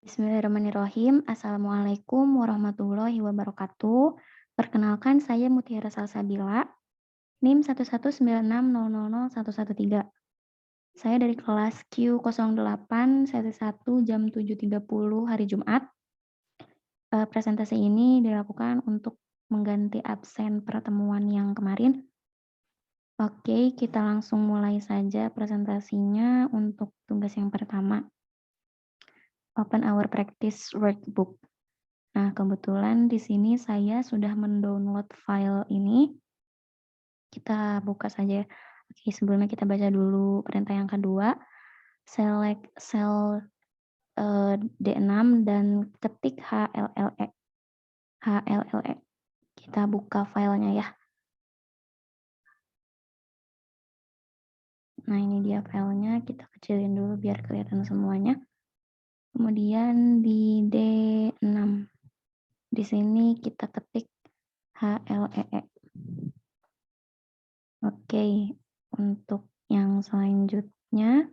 Bismillahirrahmanirrahim. Assalamualaikum warahmatullahi wabarakatuh. Perkenalkan, saya Mutiara Salsabila, NIM 119600113. Saya dari kelas Q08 sesi 1 jam 7.30 hari Jumat. Presentasi ini dilakukan untuk mengganti absen pertemuan yang kemarin. Oke, kita langsung mulai saja presentasinya untuk tugas yang pertama. Open our practice workbook. Nah, kebetulan di sini saya sudah mendownload file ini. Kita buka saja. Oke, sebelumnya kita baca dulu perintah yang kedua. Select cell D6 dan ketik HLLE. HLLE. Kita buka filenya ya. Nah, ini dia filenya. Kita kecilin dulu biar kelihatan semuanya. Kemudian di D6. Di sini kita ketik HLEE. Oke, untuk yang selanjutnya,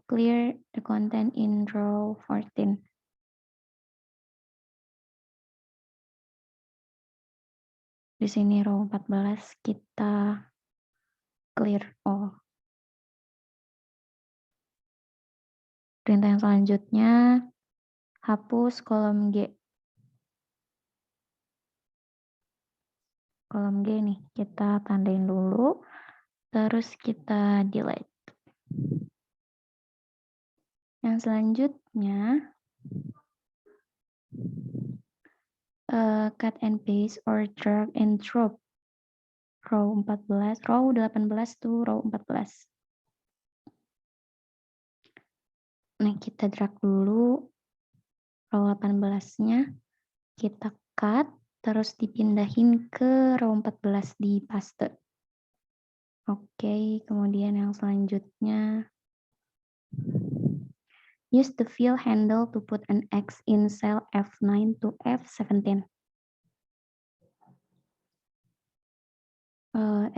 clear the content in row 14. Di sini row 14 kita clear all. Perintah yang selanjutnya, hapus kolom G. Kolom G nih, kita tandain dulu, terus kita delete. Yang selanjutnya, cut and paste or drag and drop. Row 14, row 18 to row 14. Nah, kita drag dulu row 18-nya, kita cut, terus dipindahin ke row 14 di paste. Oke, kemudian yang selanjutnya, use the fill handle to put an X in cell F9 to F17.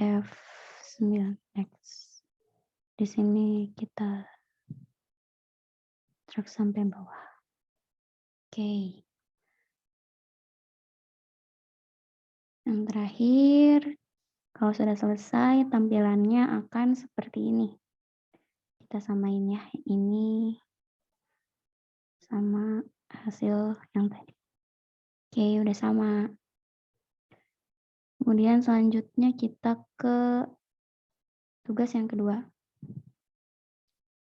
F9X. Di sini kita drag sampai bawah. Oke. Yang terakhir, kalau sudah selesai, tampilannya akan seperti ini. Kita samain ya, ini sama hasil yang tadi. Oke, udah sama. Kemudian selanjutnya kita ke tugas yang kedua.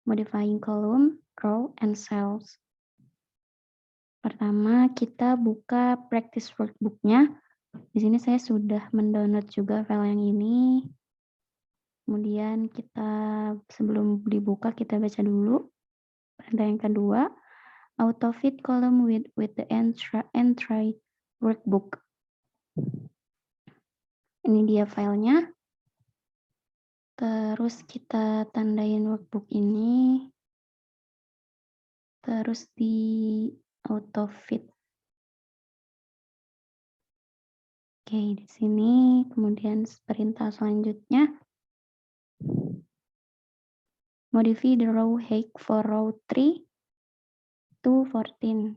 Modifying column, row, and cells. Pertama, kita buka practice workbook-nya. Di sini saya sudah mendownload juga file yang ini. Kemudian kita sebelum dibuka kita baca dulu. Perintah yang kedua, auto-fit column with the entry workbook. Ini dia filenya. Terus kita tandain workbook ini. Terus di auto-fit. Oke, di sini kemudian perintah selanjutnya, modify the row height for row 3 to 14.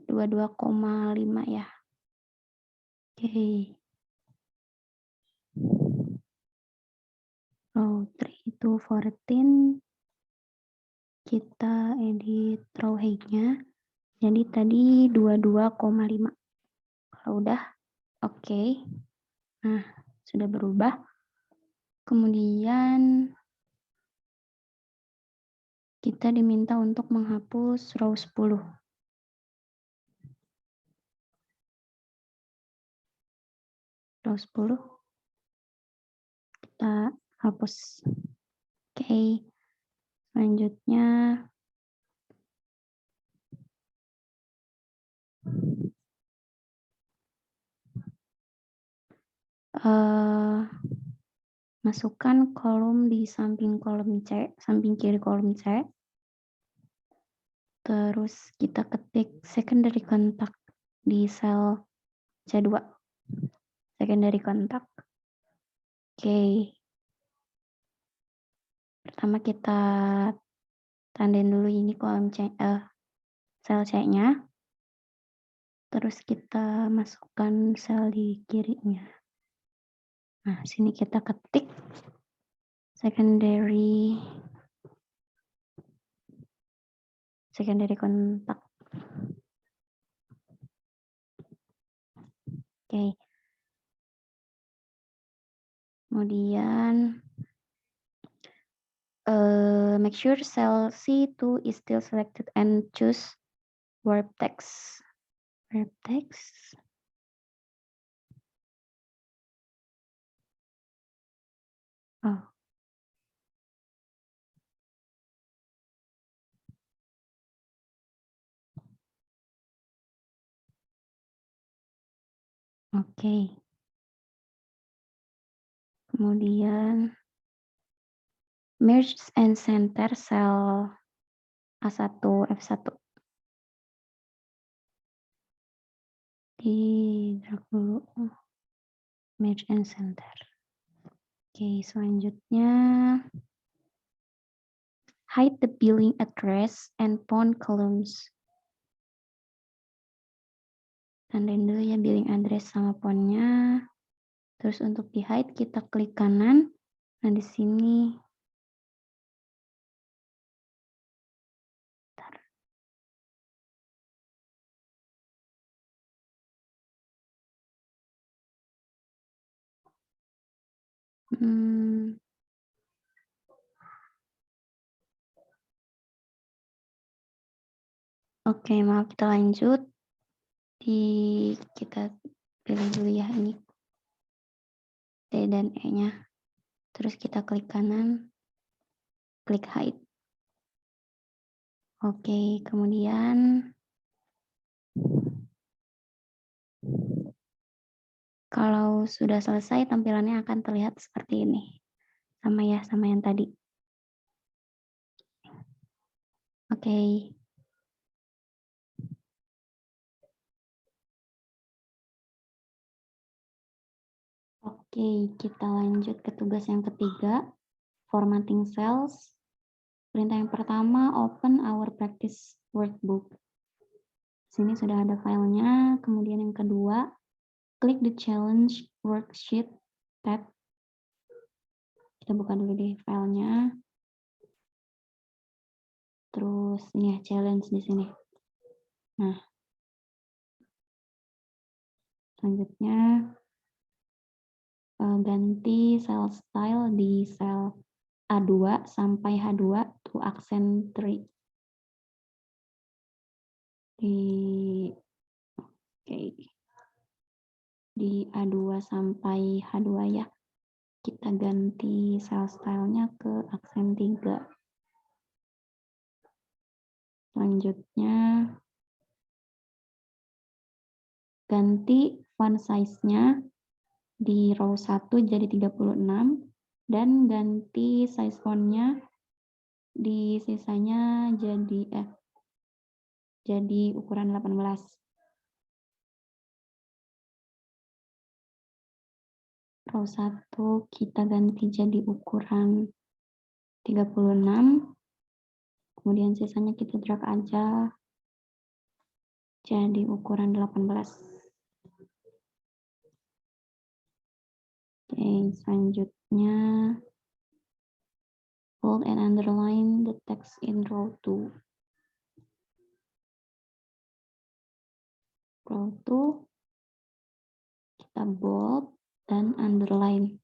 22,5 ya. Oke. Row 3 to 14 kita edit row height-nya. Jadi tadi 22,5. Kalau udah oke. Nah, sudah berubah. Kemudian kita diminta untuk menghapus row 10. Row 10 kita hapus. Oke. Selanjutnya masukkan kolom di samping kolom C, samping kiri kolom C. Terus kita ketik secondary contact di sel C2. Secondary contact. Oke. Pertama kita Tandain dulu ini kolom sel C-nya, terus kita masukkan sel di kirinya. Nah, sini kita ketik secondary kontak. Oke. Kemudian make sure cell C2 is still selected and choose warp text. Warp text. Oh. Oke. Kemudian merge and center sel A1 F1. Di drag dulu. Merge and center. Oke, selanjutnya hide the billing address and phone columns. Tandain dulu ya billing address sama phone-nya. Terus untuk di hide kita klik kanan. Nah, di sini oke, maaf, kita lanjut. Kita pilih dulu ya ini D dan E-nya. Terus kita klik kanan, klik hide. Oke, kemudian kalau sudah selesai tampilannya akan terlihat seperti ini. Sama ya, sama yang tadi. Oke. Oke, kita lanjut ke tugas yang ketiga, formatting cells. Perintah yang pertama, open our practice workbook. Sini sudah ada filenya. Kemudian yang kedua, klik the challenge worksheet tab. Kita buka dulu deh filenya. Terus ini ya challenge di sini. Nah, selanjutnya ganti cell style di sel A2 sampai H2 to accent 3. Di A2 sampai H2 ya. Kita ganti cell style-nya ke aksen 3. Selanjutnya ganti font size-nya di row 1 jadi 36 dan ganti size font-nya di sisanya jadi ukuran 18. Row 1 kita ganti jadi ukuran 36. Kemudian sisanya kita drag aja jadi ukuran 18. Oke, selanjutnya bold and underline the text in row 2. Row 2 kita bold dan underline.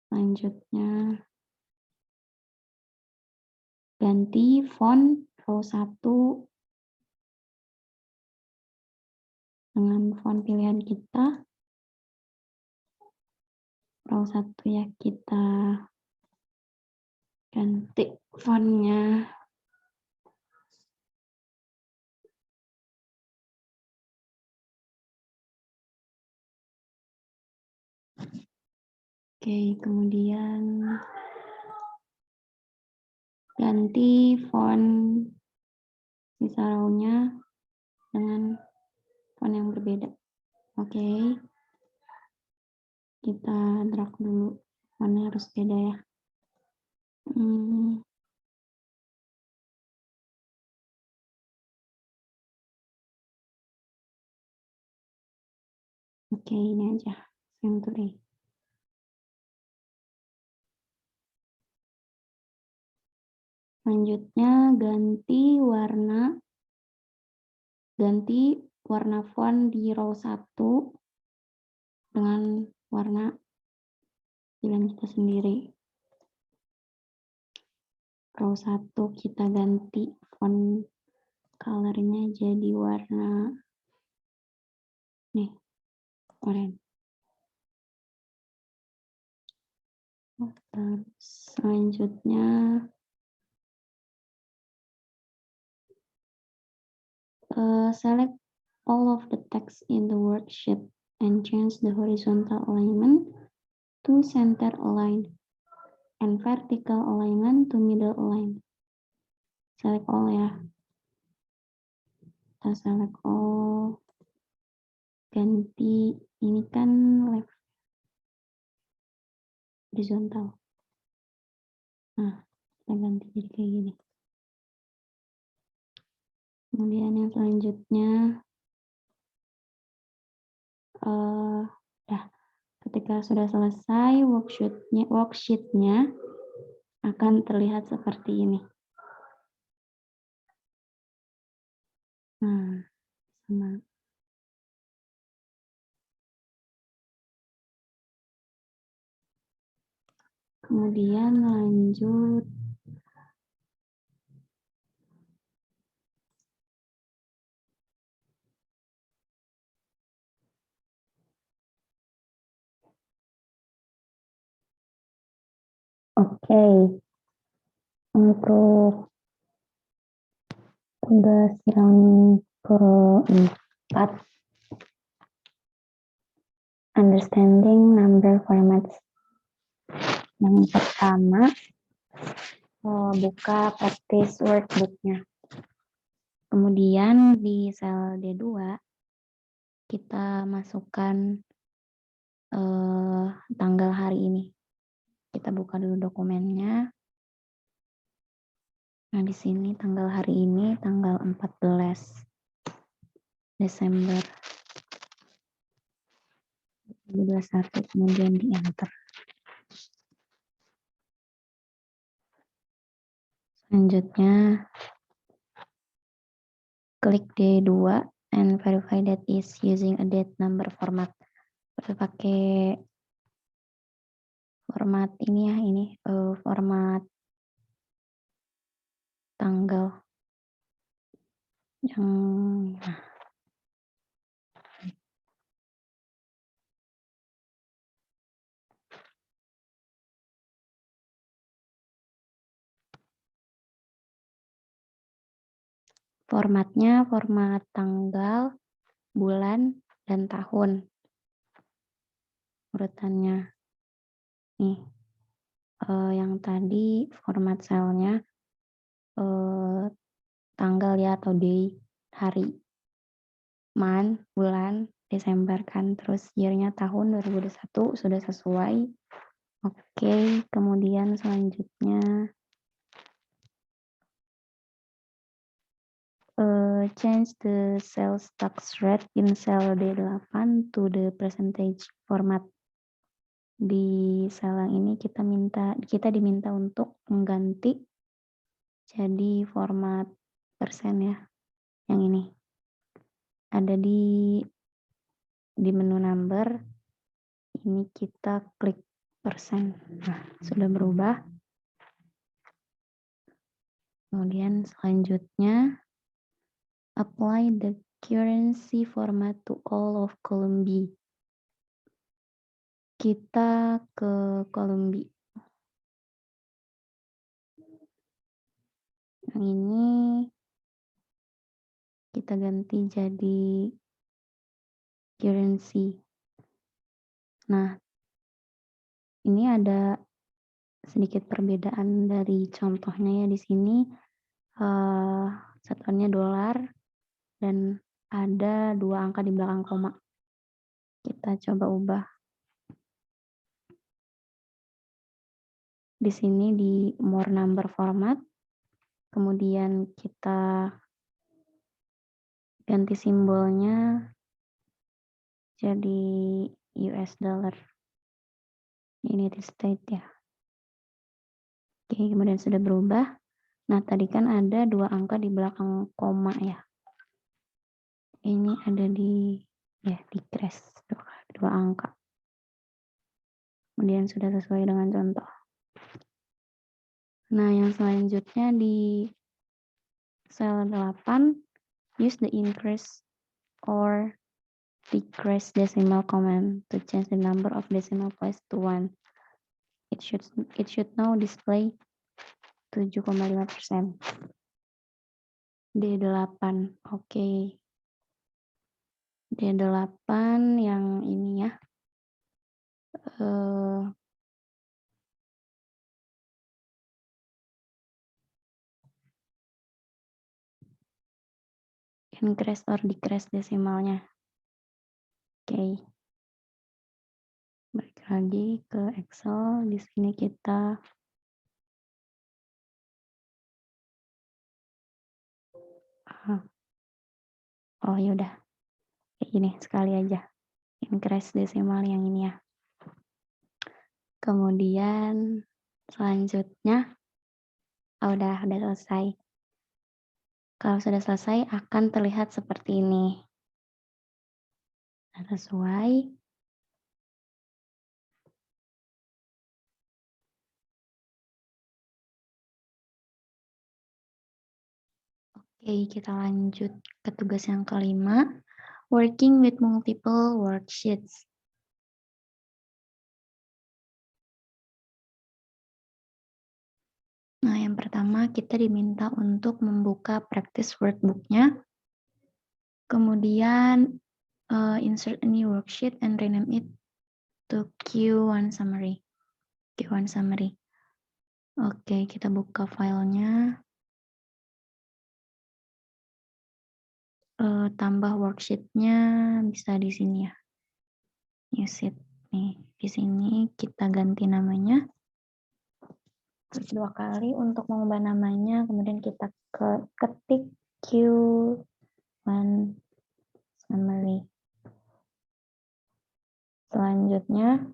Selanjutnya ganti font row 1 dengan font pilihan kita. Row 1 ya, kita ganti fontnya. Oke, kemudian ganti font sisa row-nya dengan font yang berbeda. Oke. Kita drag dulu, fontnya harus beda ya. Oke, ini aja, Century. Selanjutnya ganti warna font di row 1 dengan warna pilihan kita sendiri. Row 1 kita ganti font color-nya jadi warna nih, oranye. Terus selanjutnya select all of the text in the worksheet and change the horizontal alignment to center align and vertical alignment to middle align. Select all ya. Kita select all. Ganti ini kan left horizontal. Nah, kita ganti jadi kayak gini. Kemudian yang selanjutnya ketika sudah selesai worksheet-nya akan terlihat seperti ini. Nah, sama. Kemudian lanjut Oke, untuk tugas yang keempat, understanding number formats. Yang pertama, buka practice workbook-nya. Kemudian di sel D2, kita masukkan tanggal hari ini. Kita buka dulu dokumennya. Nah, di sini tanggal hari ini, tanggal 14 Desember 2021, kemudian di enter. Selanjutnya, klik D2 and verify that is using a date number format. Pakai format ini ya, format tanggal yang formatnya format tanggal, bulan, dan tahun. Urutannya nih, yang tadi format selnya tanggal ya, atau day, hari, month, bulan, Desember kan, terus year-nya tahun 2021 sudah sesuai. Oke, kemudian selanjutnya change the sales tax rate in cell D8 to the percentage format. Di sel yang ini kita diminta untuk mengganti jadi format persen ya. Yang ini ada di menu number, ini kita klik persen. Nah, sudah berubah. Kemudian selanjutnya apply the currency format to all of column B. Kita ke column B. Yang ini kita ganti jadi currency. Nah, ini ada sedikit perbedaan dari contohnya ya di sini. Satuannya dolar dan ada 2 angka di belakang koma. Kita coba ubah. Di sini di more number format, kemudian kita ganti simbolnya jadi US dollar United States ya. Oke, kemudian sudah berubah. Nah, tadi kan ada 2 angka di belakang koma ya. Ini ada di crash 2 angka. Kemudian sudah sesuai dengan contoh. Nah, yang selanjutnya di sel 8, use the increase or decrease decimal command to change the number of decimal place to 1. It should now display 7,5%. D8. Oke. D8 yang ini ya. Increase or decrease desimalnya. Oke. Balik lagi ke Excel. Di sini kita oh yaudah. Kayak gini sekali aja. Increase desimal yang ini ya. Kemudian selanjutnya udah selesai. Kalau sudah selesai akan terlihat seperti ini. Nah, sesuai. Oke, kita lanjut ke tugas yang kelima. Working with multiple worksheets. Nah, yang pertama kita diminta untuk membuka practice workbook-nya. Kemudian insert a new worksheet and rename it to Q1 summary. Q1 summary. Oke, kita buka filenya. Tambah worksheet-nya bisa di sini ya. New sheet nih. Di sini kita ganti namanya. Terus 2 kali untuk mengubah namanya, kemudian kita ketik Q1 summary. Selanjutnya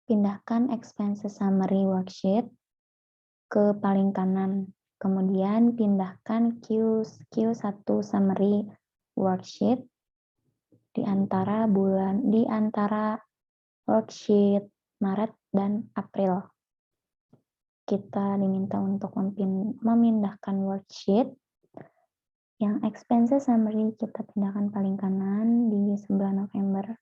pindahkan expenses summary worksheet ke paling kanan. Kemudian pindahkan Q1 summary worksheet di antara worksheet Maret dan April. Kita diminta untuk memindahkan worksheet yang expenses summary kita pindahkan paling kanan di sebelah November.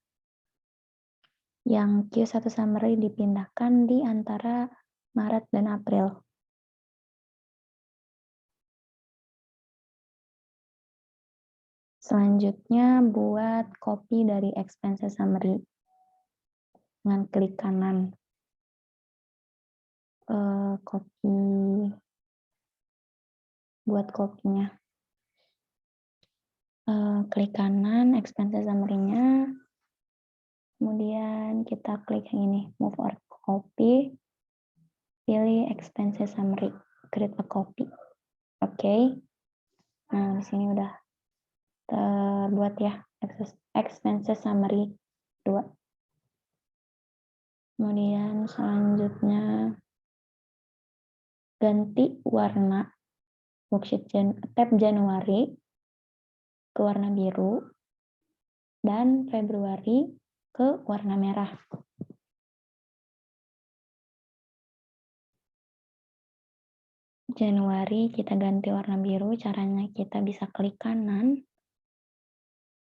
Yang Q1 summary dipindahkan di antara Maret dan April. Selanjutnya buat copy dari expenses summary dengan klik kanan. Buat kopinya. Klik kanan expenses summary-nya. Kemudian kita klik yang ini, move or copy. Pilih expenses summary, create a copy. Oke. Nah, di sini udah terbuat ya, expenses summary 2. Kemudian selanjutnya ganti warna worksheet tab Januari ke warna biru dan Februari ke warna merah. Januari kita ganti warna biru, caranya kita bisa klik kanan.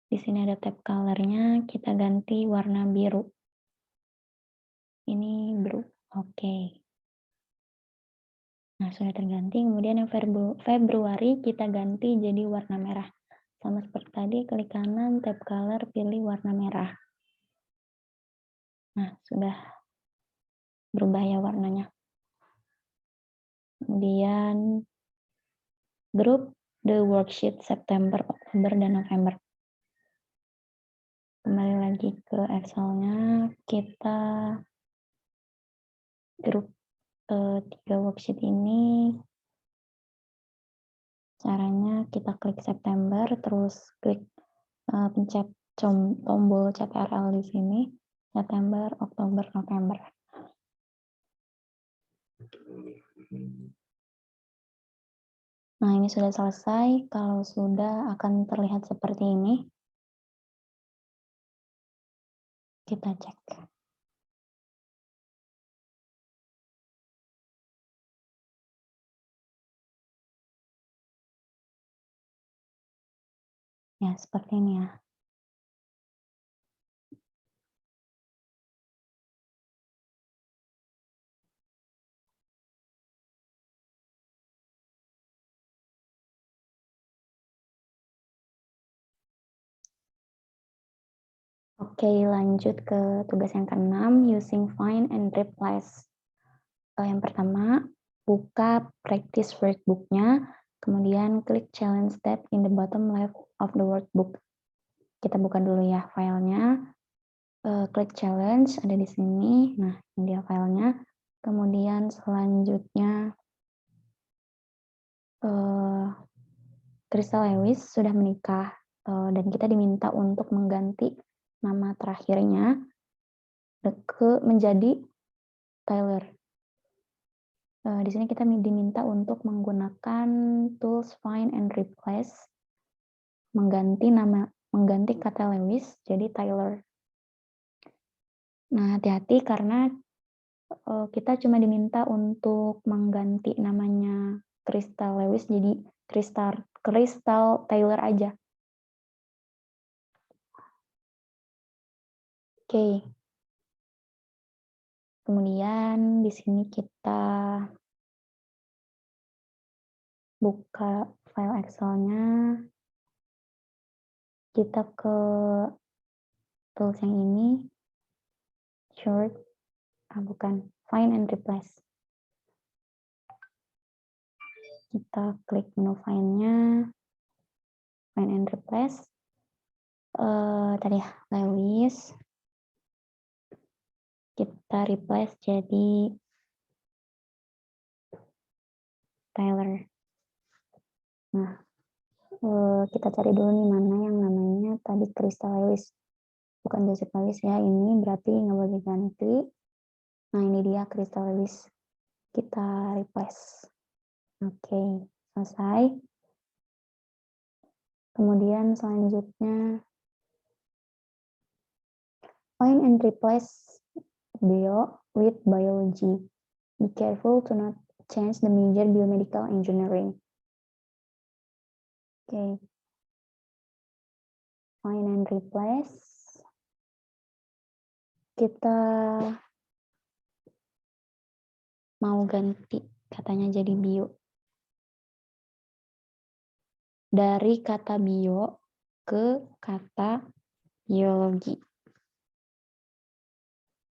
Di sini ada tab color-nya, kita ganti warna biru. Ini biru, oke. Nah, sudah terganti. Kemudian yang Februari kita ganti jadi warna merah. Sama seperti tadi, klik kanan, tab color, pilih warna merah. Nah, sudah berubah ya warnanya. Kemudian group the worksheet September, Oktober, dan November. Kembali lagi ke Excel-nya, kita grup 3 worksheet ini. Caranya kita klik September, terus klik pencet tombol CTRL di sini, September, Oktober, November. Nah, ini sudah selesai. Kalau sudah akan terlihat seperti ini. Kita cek. Ya, seperti ini ya. Oke, lanjut ke tugas yang ke-6, using find and replace. Yang pertama, buka practice workbook-nya, kemudian klik challenge tab in the bottom left of the workbook. Kita buka dulu ya filenya. Klik challenge, ada di sini. Nah, ini dia filenya. Kemudian selanjutnya, Crystal Lewis sudah menikah, dan kita diminta untuk mengganti nama terakhirnya menjadi Tyler. Di sini kita diminta untuk menggunakan tools find and replace, mengganti kata Lewis jadi Tyler. Nah, hati-hati karena kita cuma diminta untuk mengganti namanya Crystal Lewis jadi Crystal Taylor aja. Oke. Kemudian di sini kita buka file Excel-nya. Kita ke tools yang ini, short, bukan, find and replace. Kita klik menu find-nya, find and replace. Tadi ya, Lewis. Kita replace jadi Tyler. Nah, kita cari dulu nih mana yang namanya tadi Crystal Lewis. Bukan Joseph Lewis ya, ini berarti nggak boleh ganti. Nah, ini dia Crystal Lewis. Kita replace. Oke, selesai. Kemudian selanjutnya, find and replace bio with biology. Be careful to not change the major biomedical engineering. Oke. Find and replace. Kita mau ganti katanya jadi bio. Dari kata bio ke kata biologi.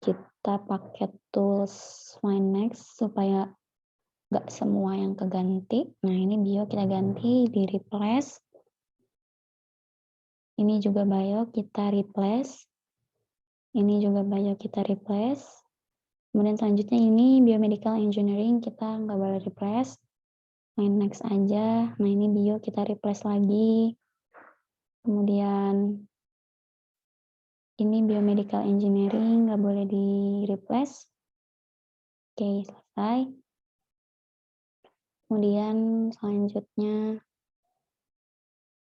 Kita pakai tools find next supaya nggak semua yang keganti. Nah, ini bio kita ganti di replace. Ini juga bio kita replace. Ini juga bio kita replace. Kemudian selanjutnya ini biomedical engineering kita nggak boleh replace. Main next aja. Nah, ini bio kita replace lagi. Kemudian ini biomedical engineering nggak boleh di replace. Oke, selesai. Kemudian selanjutnya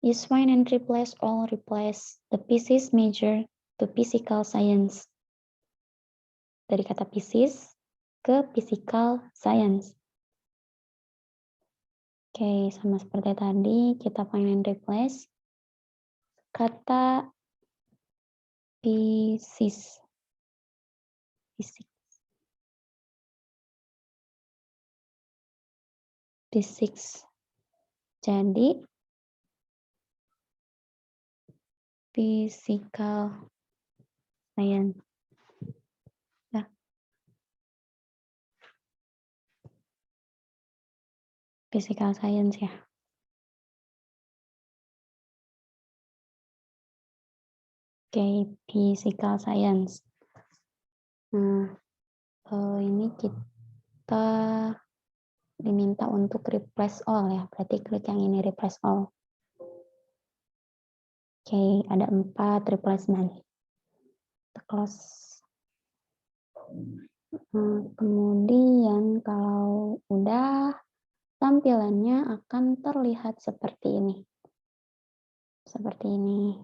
use find and replace all, replace the pieces major to physical science. Dari kata pieces ke physical science. Oke, sama seperti tadi, kita find and replace kata physics. Jadi, physical science. Nah, physical science ya. Oke, physical science. Nah, ini kita diminta untuk replace all ya. Berarti klik yang ini replace all. Oke, ada 4 replacement. Kita close. Kemudian kalau udah, tampilannya akan terlihat seperti ini. Seperti ini.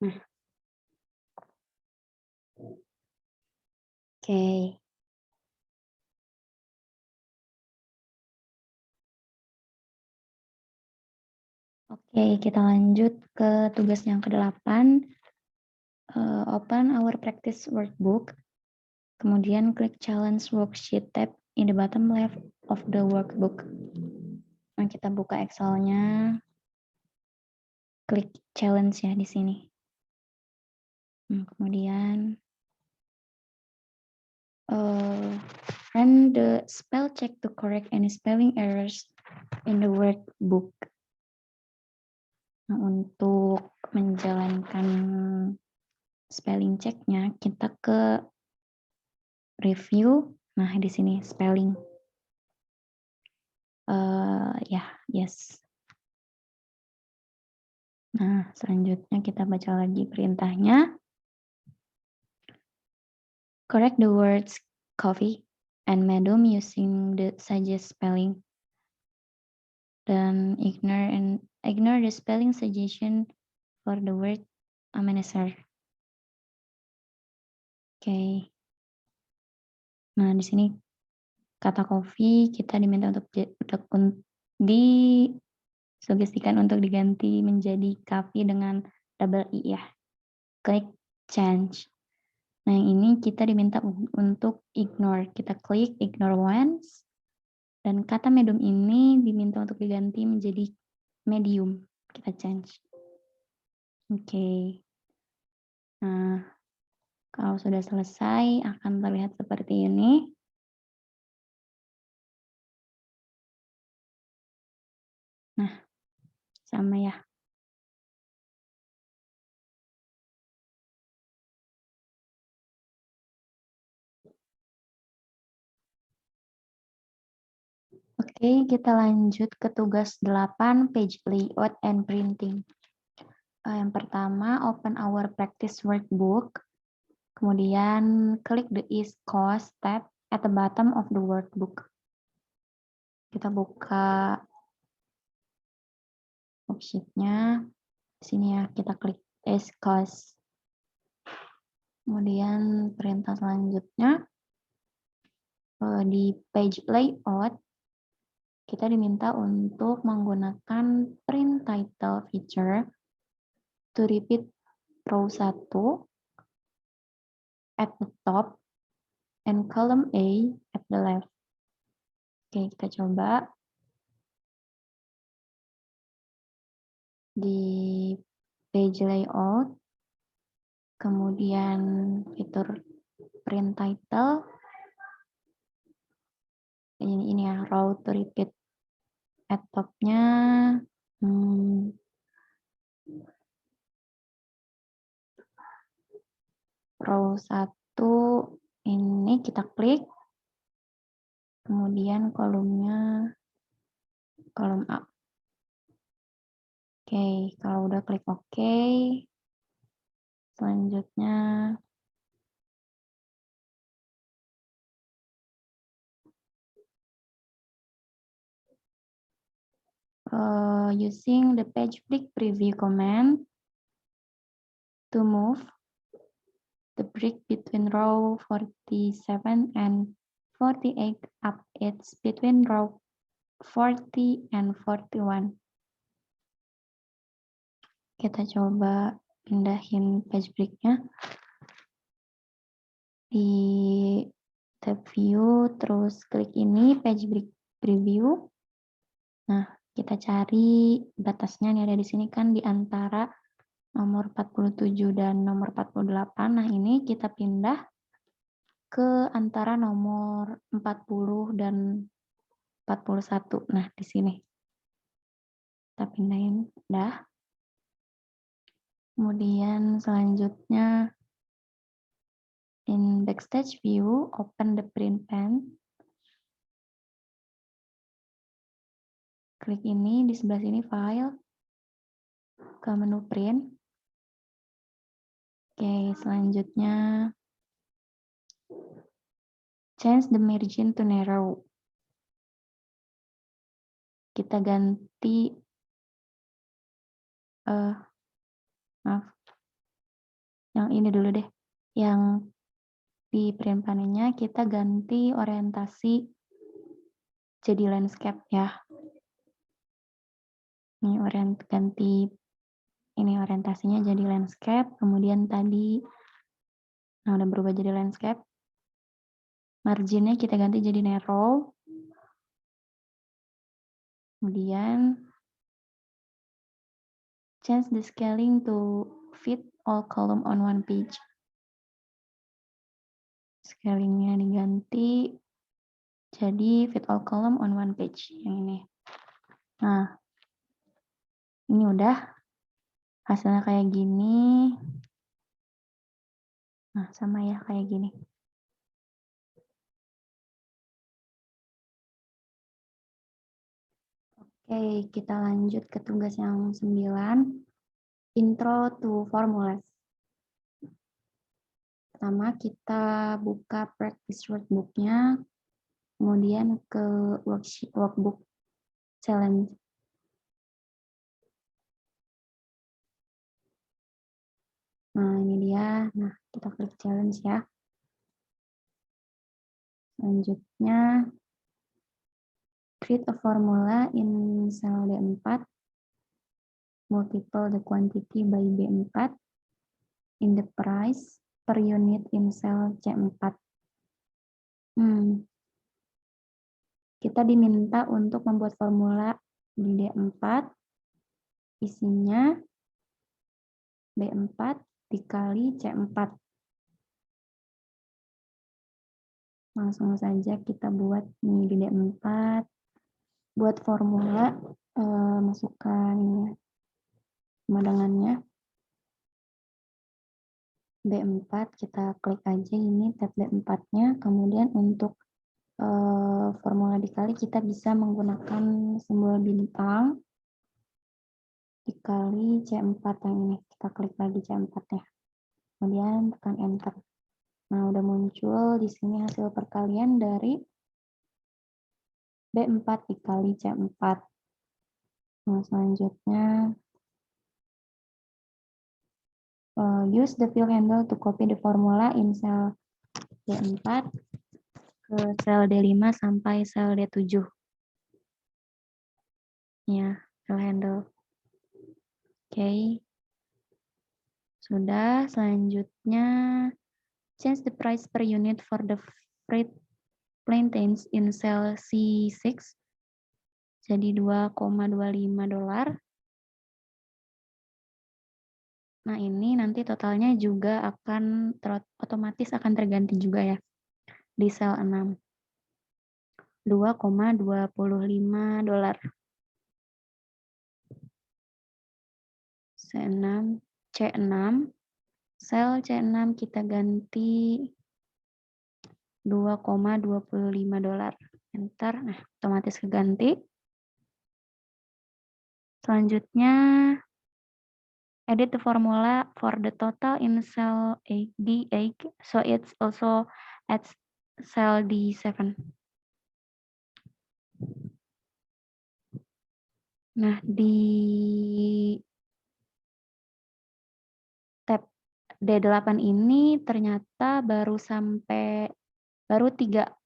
Nah, oke. Oke, kita lanjut ke tugas yang ke-8. Open our practice workbook. Kemudian klik challenge worksheet tab in the bottom left of the workbook. Nah, kita buka Excel-nya. Klik challenge ya di sini. Kemudian run the spell check to correct any spelling errors in the workbook. Nah, untuk menjalankan spelling check-nya, kita ke review. Nah, di sini spelling. Ya, yes. Nah, selanjutnya kita baca lagi perintahnya. Correct the words coffee and madam using the suggest spelling. Dan ignore the spelling suggestion for the word amenizer. Oke. Nah, di sini kata coffee kita diminta untuk disugestikan untuk diganti menjadi coffee dengan double I ya. Klik change. Nah, yang ini kita diminta untuk ignore. Kita klik ignore once. Dan kata medium ini diminta untuk diganti menjadi medium. Kita change. Oke. Nah, kalau sudah selesai akan terlihat seperti ini. Nah, sama ya. Oke, kita lanjut ke tugas 8, page layout and printing. Yang pertama, open our practice workbook. Kemudian klik the East Coast tab at the bottom of the workbook. Kita buka worksheet-nya. Di sini ya, kita klik East Coast. Kemudian perintah selanjutnya di page layout kita diminta untuk menggunakan print title feature to repeat row 1 at the top and column A at the left. Oke, kita coba di page layout, kemudian fitur print title, ini ya, row to repeat at top-nya, row 1 ini kita klik, kemudian kolomnya kolom A. Oke, kalau udah klik OK, selanjutnya using the page break preview command to move the break between row 47 and 48 up it's between row 40 and 41. Kita coba pindahin page break-nya di tab view, terus klik ini page break preview. Nah, kita cari batasnya nih, ada di sini kan di antara nomor 47 dan nomor 48. Nah, ini kita pindah ke antara nomor 40 dan 41. Nah, di sini. Kita pindahin, dah. Kemudian selanjutnya in backstage view, open the print pen. Klik ini, di sebelah sini File, ke menu Print. Oke, selanjutnya change the margin to narrow. Kita ganti, maaf, yang ini dulu deh. Yang di print panelnya kita ganti orientasi jadi landscape ya. Ini ganti ini orientasinya jadi landscape, kemudian tadi udah berubah jadi landscape. Marginnya kita ganti jadi narrow. Kemudian change the scaling to fit all column on one page. Scalingnya diganti jadi fit all column on one page yang ini. Nah, ini udah hasilnya kayak gini. Nah, sama ya kayak gini. Oke, kita lanjut ke tugas yang 9. Intro to formulas. Pertama kita buka practice workbook-nya, kemudian ke workbook challenge. Nah, ini dia. Nah, kita klik challenge ya. Selanjutnya, create a formula in cell D4, multiple the quantity by B4, in the price per unit in cell C4. Kita diminta untuk membuat formula di D4, isinya B4 dikali C4. Langsung saja kita buat nih di D4, buat formula, masukkan pemadangannya. B4 kita klik aja ini tab B4-nya, kemudian untuk formula dikali kita bisa menggunakan simbol bintang dikali C4 yang ini. Kita klik lagi C4-nya. Kemudian tekan enter. Nah, udah muncul di sini hasil perkalian dari B4 dikali C4. Nah, selanjutnya use the fill handle to copy the formula in cell D4 ke sel D5 sampai sel D7. Ya, fill handle. Oke. Sudah, selanjutnya change the price per unit for the freight plantains in cell C6 jadi $2,25. Nah, ini nanti totalnya juga akan otomatis akan terganti juga ya di sel 6. $2,25. C6, sel C6 kita ganti $2,25. Enter, nah otomatis keganti. Selanjutnya, edit the formula for the total in cell D8, so it's also at cell D7. Nah, di tab D8 ini ternyata baru 3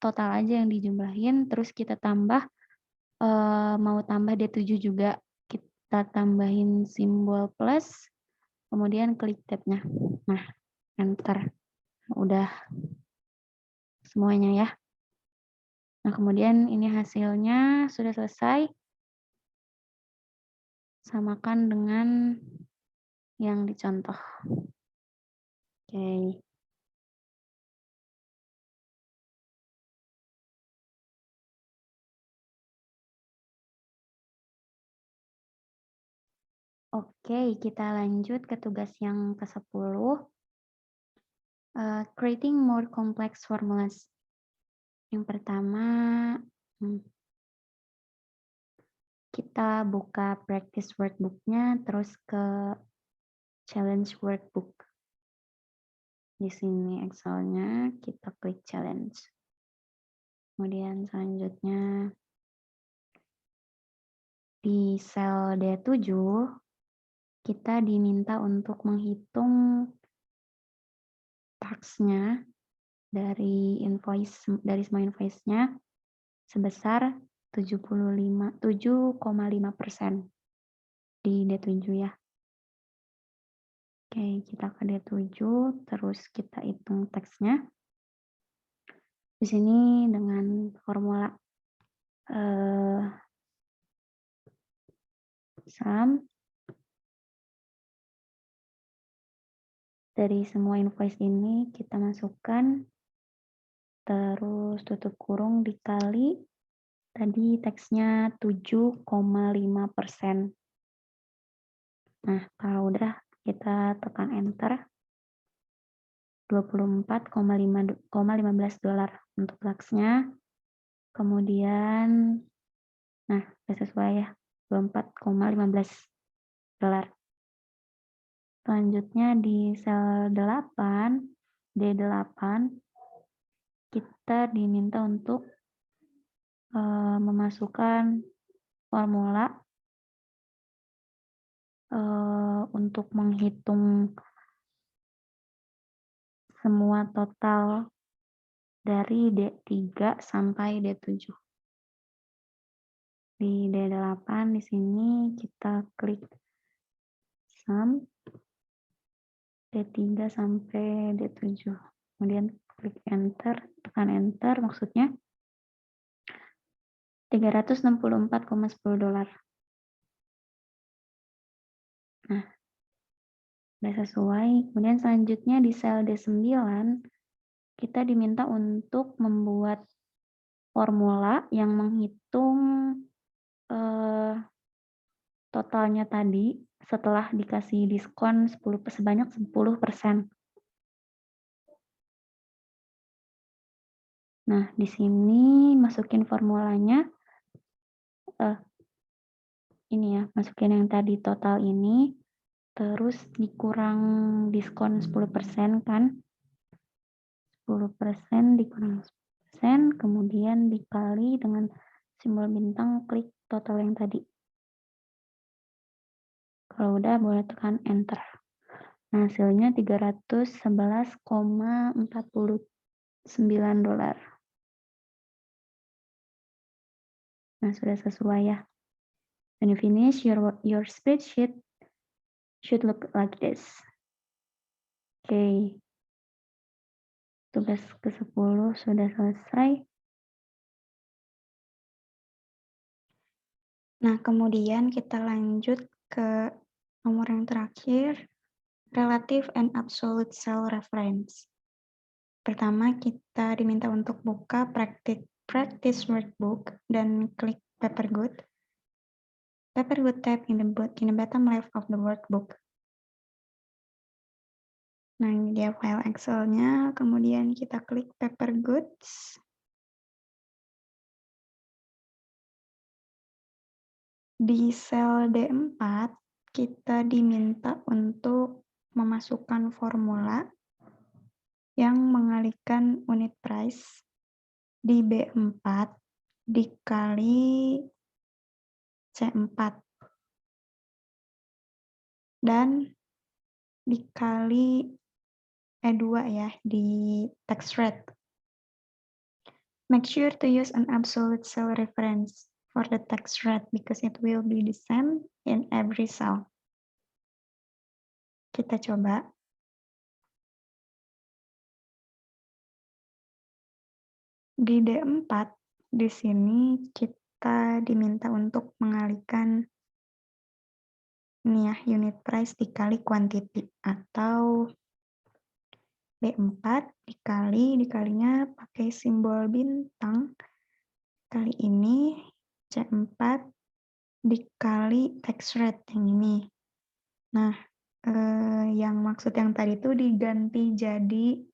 total aja yang dijumlahin, terus kita tambah, mau tambah D7 juga, kita tambahin simbol plus, kemudian klik tab-nya. Nah, enter. Udah semuanya ya. Nah, kemudian ini hasilnya sudah selesai. Samakan dengan yang dicontoh. Oke. Oke, kita lanjut ke tugas yang ke-10. Creating more complex formulas. Yang pertama, kita buka practice workbook-nya, terus ke challenge workbook. Di sini Excel-nya, kita klik challenge. Kemudian selanjutnya di sel D7, kita diminta untuk menghitung tax-nya dari semua invoice-nya sebesar 7,5% di D7 ya. Oke, kita ke D7, terus kita hitung tax-nya. Di sini dengan formula sum dari semua invoice ini kita masukkan, terus tutup kurung dikali tadi tax-nya 7,5%. Nah, kalau udah kita tekan enter, $24,15 untuk tax-nya. Kemudian, nah, udah sesuai ya, $24,15. Selanjutnya di sel 8, D8, kita diminta untuk memasukkan formula untuk menghitung semua total dari D3 sampai D7. Di D8 di sini kita klik sum D3 sampai D7. Kemudian klik enter, tekan enter maksudnya $364,10. Nah, udah sesuai. Kemudian selanjutnya di sel D9 kita diminta untuk membuat formula yang menghitung totalnya tadi setelah dikasih diskon sebanyak 10%. Nah, di sini masukin formulanya, ini ya, masukin yang tadi total ini, terus dikurang diskon 10% kan, 10% dikurang 10%, kemudian dikali dengan simbol bintang, klik total yang tadi. Kalau udah boleh tekan enter. Nah, hasilnya $311,49. Nah, sudah sesuai ya. When you finish, your spreadsheet should look like this. Oke. Tugas ke-10 sudah selesai. Nah, kemudian kita lanjut ke nomor yang terakhir, relative and absolute cell reference. Pertama, kita diminta untuk buka practice workbook dan klik Papergood. Papergood tab in the bottom left of the workbook. Nah, ini dia file Excel-nya. Kemudian kita klik Papergoods. Di sel D4, kita diminta untuk memasukkan formula yang mengalihkan unit price di B4 dikali C4 dan dikali E2 ya di tax rate. Make sure to use an absolute cell reference for the tax rate because it will be the same in every cell. Kita coba. Di D4, di sini kita diminta untuk mengalihkan ini ya, unit price dikali quantity atau B4 dikalinya pakai simbol bintang. Kali ini C4 dikali tax rate yang ini. Nah, yang maksud yang tadi itu diganti jadi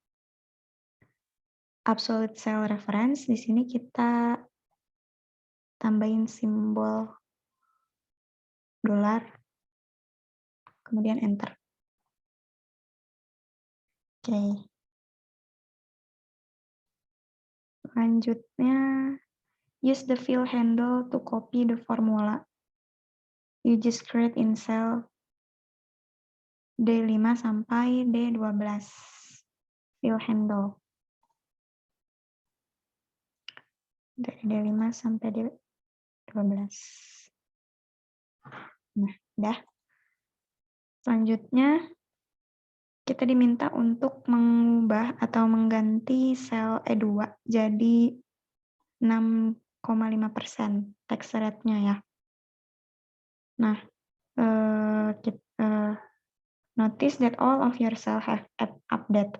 absolute cell reference. Di sini kita tambahin simbol dolar, kemudian enter. Oke. Selanjutnya, use the fill handle to copy the formula. You just create in cell D5 sampai D12. Fill handle. Dari D5 sampai D12. Nah, udah. Selanjutnya, kita diminta untuk mengubah atau mengganti sel E2 jadi 6,5% tax rate-nya ya. Nah, notice that all of your cell have update.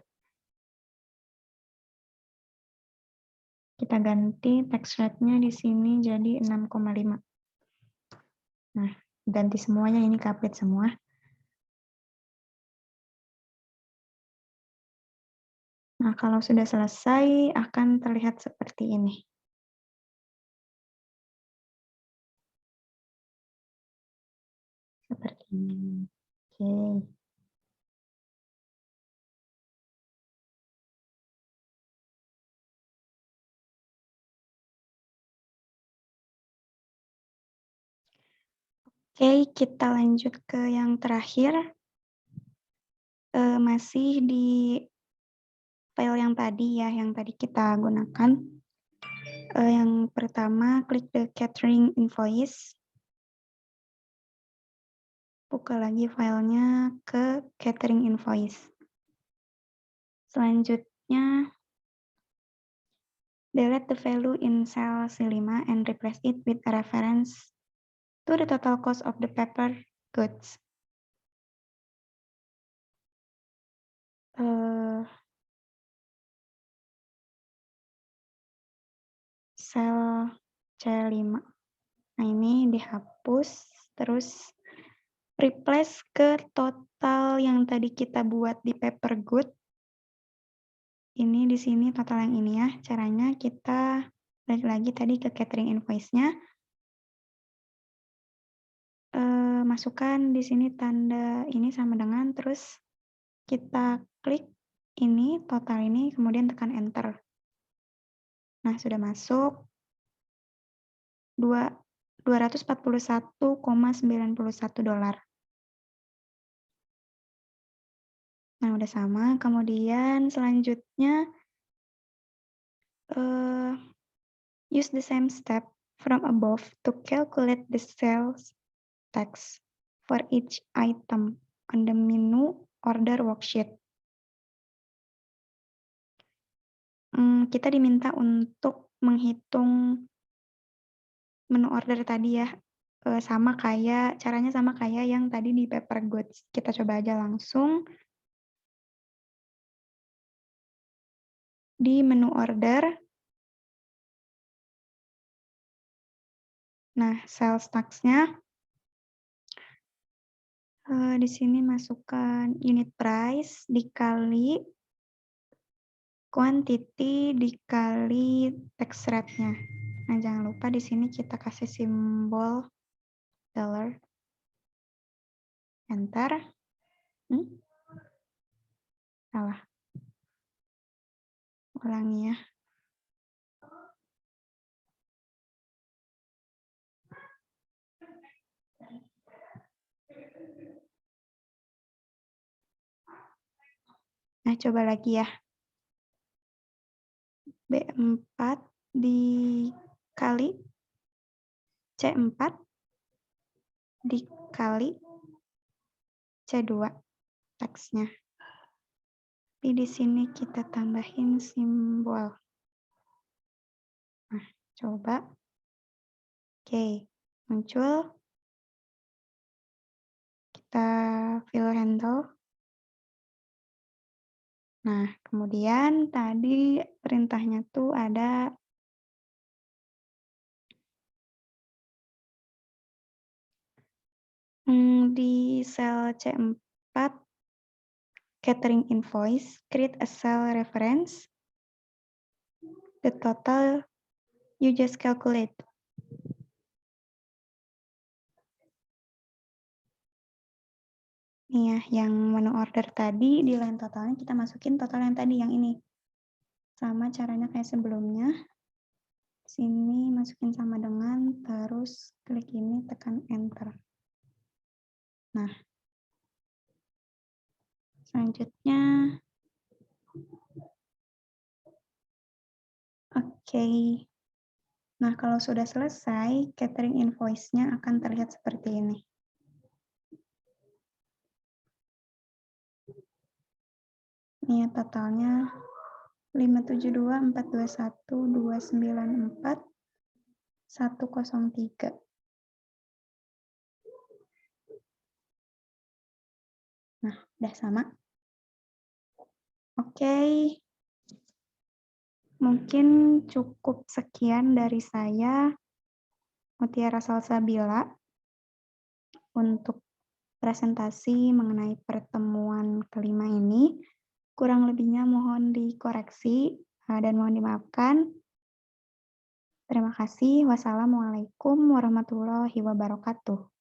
Kita ganti tax rate-nya di sini jadi 6,5. Nah, ganti semuanya, ini update semua. Nah, kalau sudah selesai akan terlihat seperti ini. Seperti ini. Oke. Oke, kita lanjut ke yang terakhir. Masih di file yang tadi ya, yang tadi kita gunakan. Yang pertama, klik the catering invoice. Buka lagi filenya ke catering invoice. Selanjutnya, delete the value in cell C5 and replace it with a reference to the total cost of the paper goods. Sel C5. Nah, ini dihapus, terus replace ke total yang tadi kita buat di paper good. Ini di sini total yang ini ya. Caranya kita balik lagi tadi ke catering invoice-nya. Masukkan di sini tanda ini sama dengan, terus kita klik ini, total ini, kemudian tekan enter. Nah, sudah masuk 241,91 dolar. Nah, udah sama. Kemudian selanjutnya use the same step from above to calculate the sales tax for each item on the menu order worksheet. Kita diminta untuk menghitung menu order tadi ya, caranya sama kayak yang tadi di paper goods. Kita coba aja langsung. Di menu order. Nah, sales tax-nya di sini masukkan unit price dikali quantity dikali tax rate-nya. Nah, jangan lupa di sini kita kasih simbol dollar. Enter. Salah. Ulangi ya. Nah, coba lagi ya. B4 dikali C4 dikali C2 tax-nya. Tapi di sini kita tambahin simbol. Nah, coba. Oke, muncul. Kita fill handle. Nah, kemudian tadi perintahnya tuh ada di sel C4 catering invoice, create a cell reference, the total you just calculate. Nih ya, yang menu order tadi di line totalnya kita masukin total yang tadi, yang ini. Sama caranya kayak sebelumnya. Sini masukin sama dengan, terus klik ini, tekan enter. Nah, selanjutnya oke. Nah, kalau sudah selesai, catering invoice-nya akan terlihat seperti ini. Ini ya totalnya 572.421.294.103. Nah, udah sama. Oke, mungkin cukup sekian dari saya, Mutiara Salsabila, untuk presentasi mengenai pertemuan kelima ini. Kurang lebihnya mohon dikoreksi, dan mohon dimaafkan. Terima kasih. Wassalamualaikum warahmatullahi wabarakatuh.